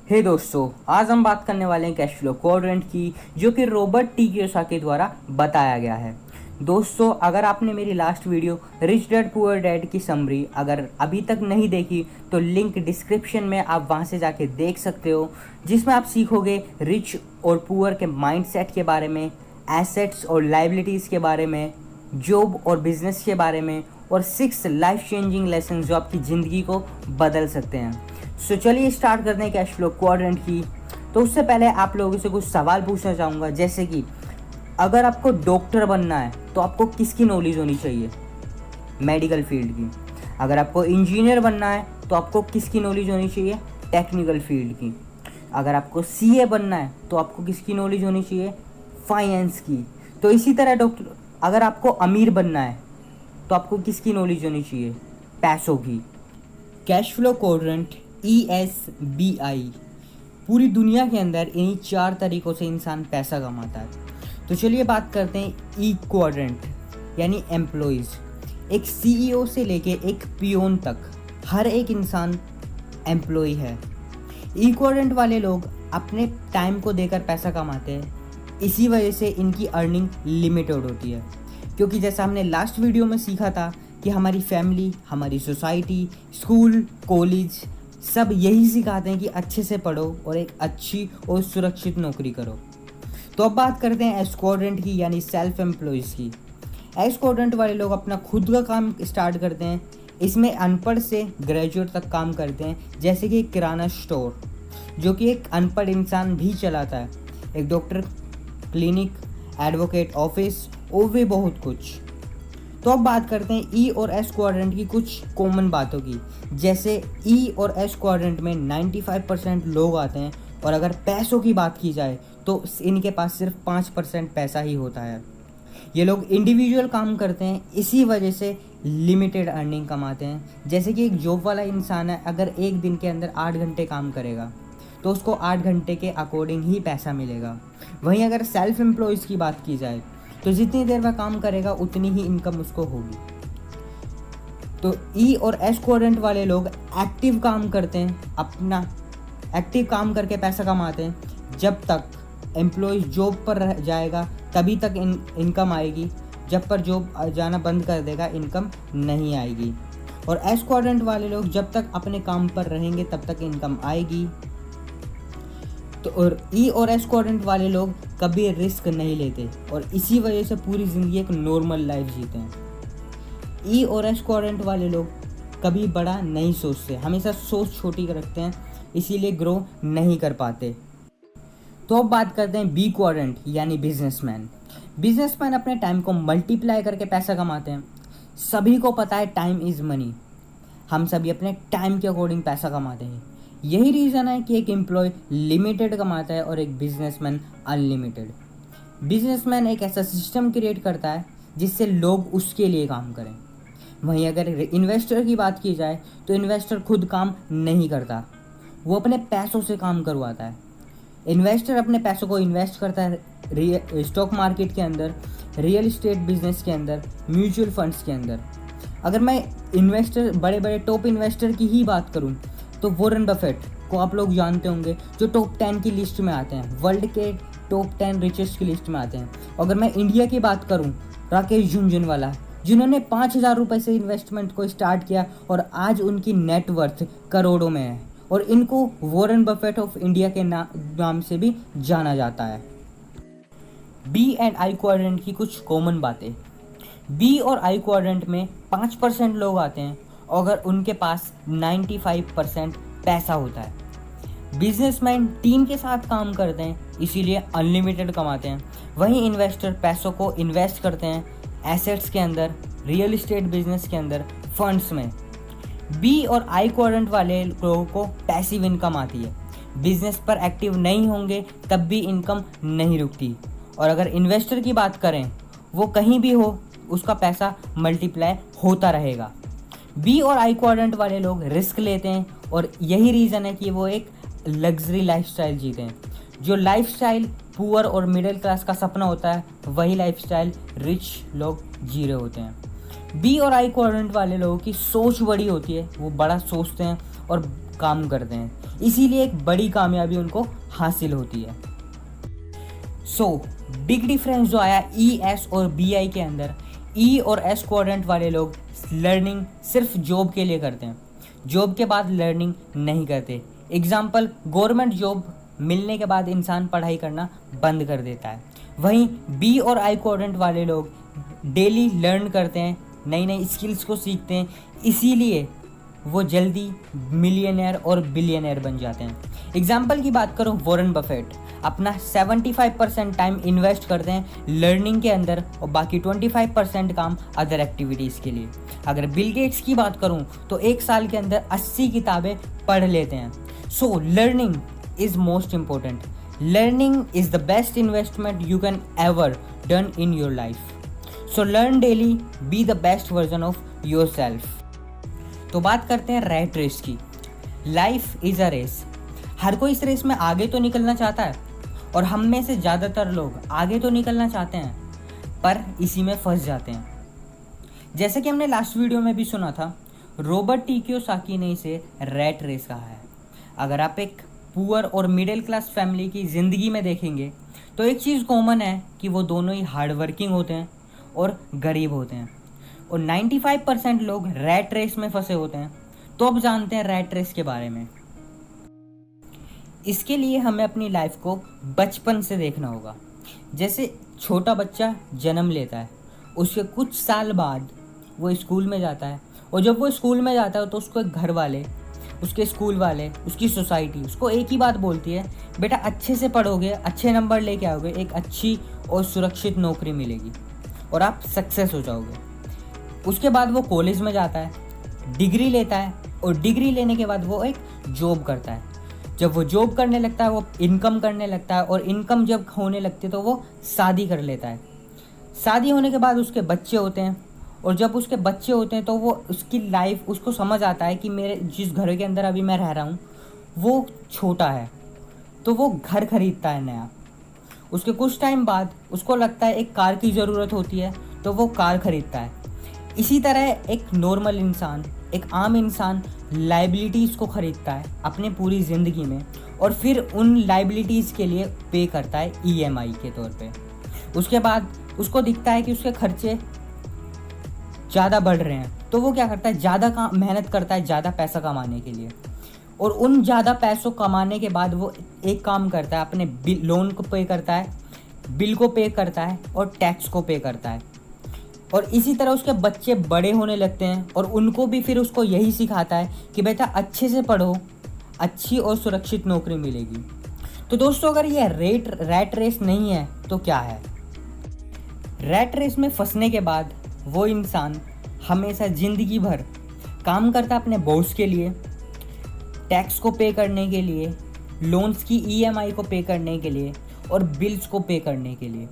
हे दोस्तों, आज हम बात करने वाले हैं कैश फ्लो क्वाड्रेंट की, जो कि रॉबर्ट टी कियोसाकी द्वारा बताया गया है। दोस्तों, अगर आपने मेरी last video rich dad poor dad की समरी अगर अभी तक नहीं देखी तो लिंक डिस्क्रिप्शन में आप वहां से जाके देख सकते हो, जिसमें आप सीखोगे रिच और पुअर के माइंडसेट के बारे में, एसेट्स और लाइबिलिटीज़ के बारे में, जॉब और बिजनेस के बारे में, और 6 लाइफ चेंजिंग लेसन जो आपकी ज़िंदगी को बदल सकते हैं। सो चलिए स्टार्ट करते हैं कैश फ्लो क्वाड्रेंट की। तो उससे पहले आप लोगों से कुछ सवाल पूछना चाहूँगा, जैसे कि अगर आपको डॉक्टर बनना है तो आपको किसकी नॉलेज होनी चाहिए? मेडिकल फील्ड की। अगर आपको इंजीनियर बनना है तो आपको किसकी नॉलेज होनी चाहिए? टेक्निकल फील्ड की। अगर आपको सीए बनना है तो आपको किसकी नॉलेज होनी चाहिए? फाइनेंस की। तो इसी तरह डॉक्टर अगर आपको अमीर बनना है तो आपको किसकी नॉलेज होनी चाहिए? पैसों की। कैश फ्लो क्वाड्रेंट ESBI पूरी दुनिया के अंदर इन्हीं 4 तरीक़ों से इंसान पैसा कमाता है। तो चलिए बात करते हैं ई क्वाड्रेंट यानी एम्प्लॉइज़। एक CEO से लेके एक पियोन तक हर एक इंसान एम्प्लॉय है। ई क्वाड्रेंट वाले लोग अपने टाइम को देकर पैसा कमाते हैं, इसी वजह से इनकी अर्निंग लिमिटेड होती है। क्योंकि जैसा हमने लास्ट वीडियो में सीखा था कि हमारी फैमिली, हमारी सोसाइटी, स्कूल, कॉलेज सब यही सिखाते हैं कि अच्छे से पढ़ो और एक अच्छी और सुरक्षित नौकरी करो। तो अब बात करते हैं एस क्वाड्रेंट की यानी सेल्फ एम्प्लॉयज़ की। एस क्वाड्रेंट वाले लोग अपना खुद का काम स्टार्ट करते हैं। इसमें अनपढ़ से ग्रेजुएट तक काम करते हैं, जैसे कि किराना स्टोर जो कि एक अनपढ़ इंसान भी चलाता है, एक डॉक्टर क्लिनिक, एडवोकेट ऑफिस और भी बहुत कुछ। तो अब बात करते हैं ई और एस क्वाड्रेंट की कुछ कॉमन बातों की। जैसे ई और एस क्वाड्रेंट में 95% लोग आते हैं, और अगर पैसों की बात की जाए तो इनके पास सिर्फ 5% पैसा ही होता है। ये लोग इंडिविजुअल काम करते हैं, इसी वजह से लिमिटेड अर्निंग कमाते हैं। जैसे कि एक जॉब वाला इंसान है, अगर एक दिन के अंदर 8 घंटे काम करेगा तो उसको 8 घंटे के अकॉर्डिंग ही पैसा मिलेगा। वहीं अगर सेल्फ एम्प्लॉयज़ की बात की जाए तो जितनी देर वह काम करेगा उतनी ही इनकम उसको होगी। तो ई और एस क्वाड्रेंट वाले लोग एक्टिव काम करते हैं, अपना एक्टिव काम करके पैसा कमाते हैं। जब तक एम्प्लॉय जॉब पर रह जाएगा तभी तक इनकम आएगी, जब पर जॉब जाना बंद कर देगा इनकम नहीं आएगी। और एस क्वाड्रेंट वाले लोग जब तक अपने काम पर रहेंगे तब तक इनकम आएगी। तो और ई और एस क्वाड्रेंट वाले लोग कभी रिस्क नहीं लेते और इसी वजह से पूरी ज़िंदगी एक नॉर्मल लाइफ जीते हैं। ई और एस क्वाड्रेंट वाले लोग कभी बड़ा नहीं सोचते, हमेशा सोच छोटी रखते हैं, इसीलिए ग्रो नहीं कर पाते। तो अब बात करते हैं बी क्वाड्रेंट यानी बिजनेसमैन। बिजनेसमैन अपने टाइम को मल्टीप्लाई करके पैसा कमाते हैं। सभी को पता है टाइम इज़ मनी, हम सभी अपने टाइम के अकॉर्डिंग पैसा कमाते हैं। यही रीज़न है कि एक एम्प्लॉय लिमिटेड कमाता है और एक बिजनेसमैन अनलिमिटेड। बिजनेसमैन एक ऐसा सिस्टम क्रिएट करता है जिससे लोग उसके लिए काम करें। वहीं अगर इन्वेस्टर की बात की जाए तो इन्वेस्टर खुद काम नहीं करता, वो अपने पैसों से काम करवाता है। इन्वेस्टर अपने पैसों को इन्वेस्ट करता है स्टॉक मार्केट के अंदर, रियल इस्टेट बिजनेस के अंदर, म्यूचुअल फंड्स के अंदर। अगर मैं इन्वेस्टर, बड़े बड़े टॉप इन्वेस्टर की ही बात करूं तो वॉरेन बफेट को आप लोग जानते होंगे, जो टॉप 10 की लिस्ट में आते हैं, वर्ल्ड के टॉप 10 रिचेस्ट की लिस्ट में आते हैं। अगर मैं इंडिया की बात करूं, राकेश झुनझुनवाला, जिन्होंने 5,000 रुपये से इन्वेस्टमेंट को स्टार्ट किया और आज उनकी नेटवर्थ करोड़ों में है, और इनको वॉरेन बफेट ऑफ इंडिया के नाम से भी जाना जाता है। बी एंड आई क्वाड्रेंट की कुछ कॉमन बातें। बी और आई क्वाड्रेंट में 5% लोग आते हैं अगर उनके पास 95% पैसा होता है। बिजनेसमैन टीम के साथ काम करते हैं, इसीलिए अनलिमिटेड कमाते हैं। वहीं इन्वेस्टर पैसों को इन्वेस्ट करते हैं एसेट्स के अंदर, रियल इस्टेट बिजनेस के अंदर, फंड्स में। बी और आई क्वाड्रेंट वाले लोगों को पैसिव इनकम आती है। बिजनेस पर एक्टिव नहीं होंगे तब भी इनकम नहीं रुकती। और अगर इन्वेस्टर की बात करें, वो कहीं भी हो उसका पैसा मल्टीप्लाई होता रहेगा। बी और आई क्वाड्रेंट वाले लोग रिस्क लेते हैं और यही रीज़न है कि वो एक लग्जरी लाइफस्टाइल जीते हैं। जो लाइफस्टाइल पुअर और मिडिल क्लास का सपना होता है, वही लाइफस्टाइल रिच लोग जी रहे होते हैं। बी और आई क्वाड्रेंट वाले लोगों की सोच बड़ी होती है, वो बड़ा सोचते हैं और काम करते हैं। इसीलिए एक बड़ी कामयाबी उनको हासिल होती है। सो बिग डिफरेंस जो आया ई, एस और बी आई के अंदर, ई और एस क्वाड्रेंट वाले लोग लर्निंग सिर्फ जॉब के लिए करते हैं, जॉब के बाद लर्निंग नहीं करते। एग्जाम्पल, गवर्नमेंट जॉब मिलने के बाद इंसान पढ़ाई करना बंद कर देता है। वहीं बी और आई क्वाड्रेंट वाले लोग डेली लर्न करते हैं, नई नई स्किल्स को सीखते हैं, इसीलिए वो जल्दी मिलियनेयर और बिलियनेयर बन जाते हैं। एग्जाम्पल की बात करूँ, वॉरेन बफेट अपना 75% टाइम इन्वेस्ट करते हैं लर्निंग के अंदर और बाकी 25% काम अदर एक्टिविटीज़ के लिए। अगर बिल गेट्स की बात करूँ तो एक साल के अंदर 80 किताबें पढ़ लेते हैं। So learning is most important. Learning is the best investment you can ever done in your life. So learn daily, be the best version of your self. तो बात करते हैं रैट रेस की। Life is a race. हर कोई इस race में आगे तो निकलना चाहता है और हम में से ज़्यादातर लोग आगे तो निकलना चाहते हैं पर इसी में फंस जाते हैं। जैसे कि हमने लास्ट वीडियो में भी सुना था, रॉबर्ट टी कियोसाकी ने इसे रैट रेस कहा है। अगर आप एक पुअर और मिडिल क्लास फैमिली की ज़िंदगी में देखेंगे तो एक चीज़ कॉमन है कि वो दोनों ही हार्ड वर्किंग होते हैं और गरीब होते हैं, और 95% लोग रैट रेस में फंसे होते हैं। तो अब जानते हैं रैट रेस के बारे में। इसके लिए हमें अपनी लाइफ को बचपन से देखना होगा। जैसे छोटा बच्चा जन्म लेता है, उसके कुछ साल बाद वो स्कूल में जाता है, और जब वो स्कूल में जाता है तो उसको घर वाले, उसके स्कूल वाले, उसकी सोसाइटी उसको एक ही बात बोलती है, बेटा अच्छे से पढ़ोगे, अच्छे नंबर लेके आओगे, एक अच्छी और सुरक्षित नौकरी मिलेगी और आप सक्सेस हो जाओगे। उसके बाद वो कॉलेज में जाता है, डिग्री लेता है, और डिग्री लेने के बाद वो एक जॉब करता है। जब वो जॉब करने लगता है वो इनकम करने लगता है, और इनकम जब होने लगती है तो वो शादी कर लेता है। शादी होने के बाद उसके बच्चे होते हैं, और जब उसके बच्चे होते हैं तो वो उसकी लाइफ, उसको समझ आता है कि मेरे जिस घर के अंदर अभी मैं रह रहा हूँ वो छोटा है, तो वो घर खरीदता है नया। उसके कुछ टाइम बाद उसको लगता है एक कार की ज़रूरत होती है, तो वो कार खरीदता है। इसी तरह एक नॉर्मल इंसान, एक आम इंसान लाइबिलिटीज़ को ख़रीदता है अपने पूरी ज़िंदगी में, और फिर उन लाइबिलिटीज़ के लिए पे करता है EMI के तौर पे। उसके बाद उसको दिखता है कि उसके खर्चे ज़्यादा बढ़ रहे हैं, तो वो क्या करता है, ज़्यादा मेहनत करता है ज़्यादा पैसा कमाने के लिए, और उन ज़्यादा पैसों कमाने के बाद वो एक काम करता है, अपने लोन को पे करता है, बिल को पे करता है और टैक्स को पे करता है। और इसी तरह उसके बच्चे बड़े होने लगते हैं और उनको भी फिर उसको यही सिखाता है कि बेटा अच्छे से पढ़ो, अच्छी और सुरक्षित नौकरी मिलेगी। तो दोस्तों, अगर ये रैट रेस नहीं है तो क्या है? रैट रेस में फंसने के बाद वो इंसान हमेशा ज़िंदगी भर काम करता है अपने बॉस के लिए, टैक्स को पे करने के लिए, लोन्स की EMI को पे करने के लिए और बिल्स को पे करने के लिए।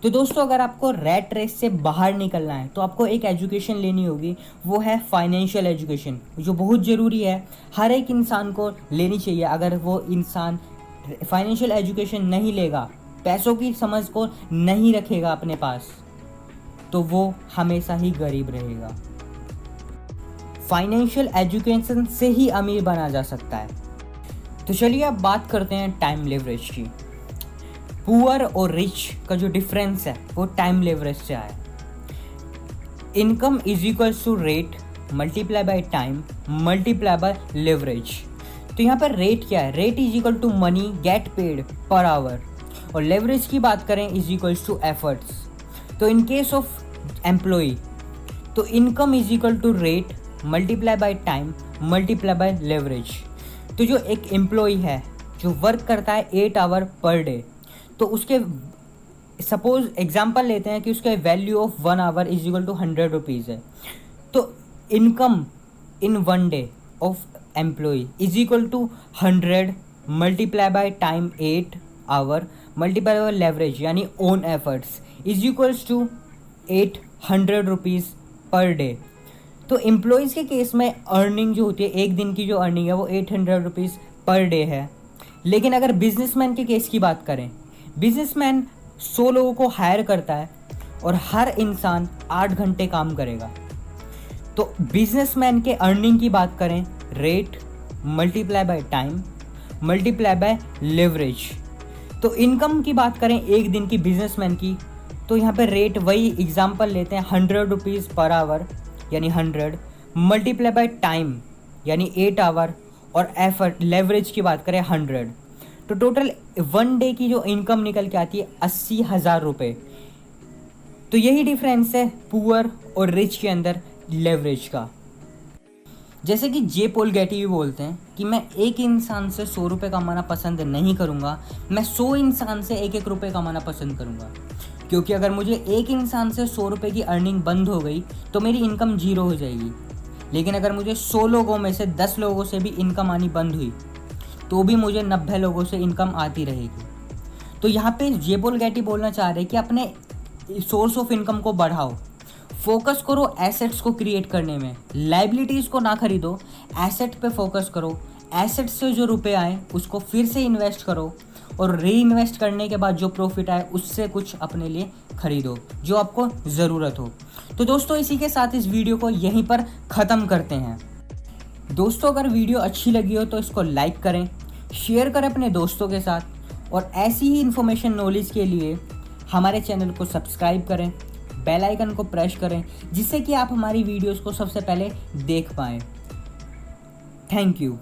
तो दोस्तों, अगर आपको रैट रेस से बाहर निकलना है तो आपको एक एजुकेशन लेनी होगी, वो है फाइनेंशियल एजुकेशन, जो बहुत ज़रूरी है, हर एक इंसान को लेनी चाहिए। अगर वो इंसान फाइनेंशियल एजुकेशन नहीं लेगा, पैसों की समझ को नहीं रखेगा अपने पास, तो वो हमेशा ही गरीब रहेगा। फाइनेंशियल एजुकेशन से ही अमीर बना जा सकता है। तो चलिए अब बात करते हैं टाइम लेवरेज की। पुअर और रिच का जो डिफरेंस है वो टाइम लेवरेज से आया। Income is equals to rate multiply by time multiply by leverage. तो यहाँ पर रेट क्या है? Rate is equal to money get paid per hour, और लेवरेज की बात करें इज इक्वल्स टू एफर्ट्स। तो इन केस ऑफ एम्प्लॉई, तो income is equal to rate multiply by time multiply by leverage. तो जो एक एम्प्लॉई है जो वर्क करता है 8 आवर पर डे, तो उसके सपोज एग्जांपल लेते हैं कि उसके value of 1 hour is equal to 100 rupees है, तो income in 1 day of employee is equal to 100 multiply by time 8 hour multiply by leverage यानी own efforts is equals to 800 rupees per day. तो employees के case में earning जो होती है, एक दिन की जो अर्निंग है वो 800 रुपीज़ पर डे है। लेकिन अगर बिजनेसमैन के केस की बात करें, बिजनेसमैन 100 लोगों को हायर करता है और हर इंसान 8 घंटे काम करेगा। तो बिजनेसमैन के अर्निंग की बात करें, rate multiply by time multiply by leverage. तो इनकम की बात करें एक दिन की बिजनेसमैन की, तो यहाँ पे रेट वही एग्जांपल लेते हैं 100 रुपीज़ पर आवर यानी 100 मल्टीप्लाई बाय टाइम यानी 8 आवर और एफर्ट लेवरेज की बात करें 100। तो टोटल 1 डे की जो इनकम निकल के आती है 80,000 रुपये। तो यही डिफरेंस है पुअर और रिच के अंदर लेवरेज का। जैसे कि जे पॉल गेटी भी बोलते हैं कि मैं एक इंसान से 100 रुपये कमाना पसंद नहीं करूँगा, मैं 100 इंसान से 1-1 रुपये कमाना पसंद करूँगा। क्योंकि अगर मुझे एक इंसान से 100 रुपये की अर्निंग बंद हो गई तो मेरी इनकम 0 हो जाएगी। लेकिन अगर मुझे 100 लोगों में से 10 लोगों से भी इनकम आनी बंद हुई तो भी मुझे 90 लोगों से इनकम आती रहेगी। तो यहाँ पे जे पॉल गेटी बोलना चाह रहे हैं कि अपने सोर्स ऑफ इनकम को बढ़ाओ, फोकस करो एसेट्स को क्रिएट करने में, लाइबिलिटीज़ को ना खरीदो, एसेट पे फोकस करो। एसेट से जो रुपए आए उसको फिर से इन्वेस्ट करो और री इन्वेस्ट करने के बाद जो प्रॉफिट आए उससे कुछ अपने लिए खरीदो जो आपको ज़रूरत हो। तो दोस्तों इसी के साथ इस वीडियो को यहीं पर ख़त्म करते हैं। दोस्तों अगर वीडियो अच्छी लगी हो तो इसको लाइक करें, शेयर करें अपने दोस्तों के साथ और ऐसी ही इन्फॉर्मेशन नॉलेज के लिए हमारे चैनल को सब्सक्राइब करें, बेल आइकन को प्रेस करें जिससे कि आप हमारी वीडियोस को सबसे पहले देख पाएँ। Thank you.